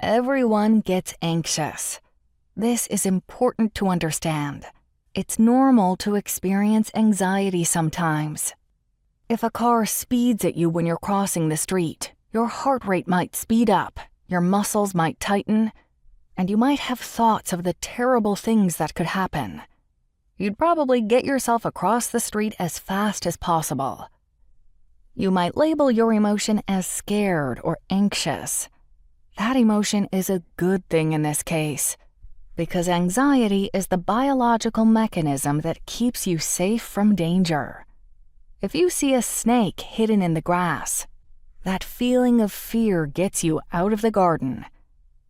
Everyone gets anxious. This is important to understand. It's normal to experience anxiety sometimes. If a car speeds at you when you're crossing the street, your heart rate might speed up, your muscles might tighten, and you might have thoughts of the terrible things that could happen. You'd probably get yourself across the street as fast as possible. You might label your emotion as scared or anxious. That emotion is a good thing in this case, because anxiety is the biological mechanism that keeps you safe from danger. If you see a snake hidden in the grass, that feeling of fear gets you out of the garden.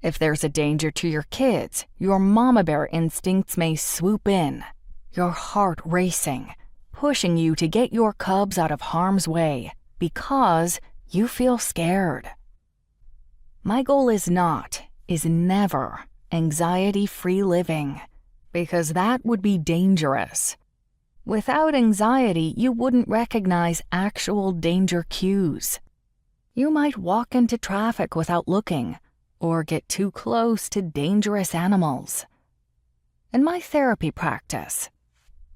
If there's a danger to your kids, your mama bear instincts may swoop in, your heart racing, pushing you to get your cubs out of harm's way because you feel scared. My goal is never anxiety-free living, because that would be dangerous. Without anxiety, you wouldn't recognize actual danger cues. You might walk into traffic without looking, or get too close to dangerous animals. In my therapy practice,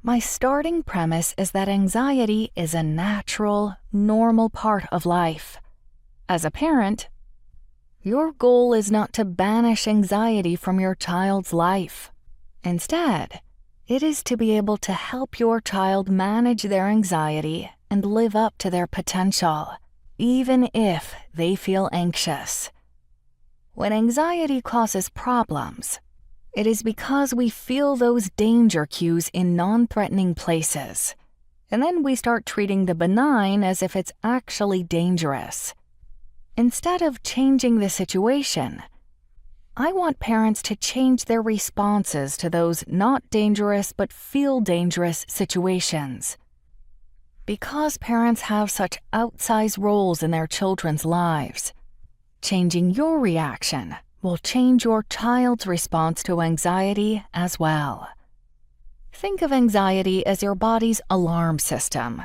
my starting premise is that anxiety is a natural, normal part of life. As a parent, your goal is not to banish anxiety from your child's life. Instead, it is to be able to help your child manage their anxiety and live up to their potential, even if they feel anxious. When anxiety causes problems, it is because we feel those danger cues in non-threatening places, and then we start treating the benign as if it's actually dangerous. Instead of changing the situation, I want parents to change their responses to those not dangerous but feel dangerous situations. Because parents have such outsized roles in their children's lives, changing your reaction will change your child's response to anxiety as well. Think of anxiety as your body's alarm system.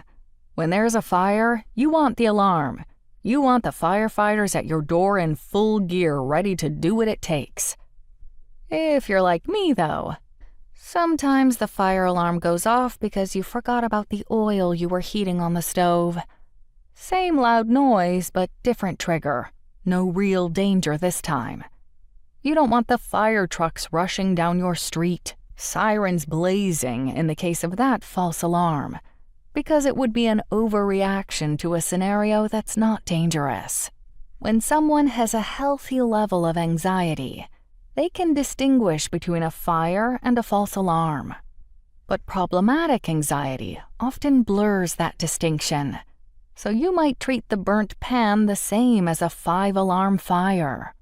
When there's a fire, you want the alarm. You want the firefighters at your door in full gear, ready to do what it takes. If you're like me, though, sometimes the fire alarm goes off because you forgot about the oil you were heating on the stove. Same loud noise, but different trigger. No real danger this time. You don't want the fire trucks rushing down your street, sirens blazing in the case of that false alarm, because it would be an overreaction to a scenario that's not dangerous. When someone has a healthy level of anxiety, they can distinguish between a fire and a false alarm. But problematic anxiety often blurs that distinction, so you might treat the burnt pan the same as a 5-alarm fire.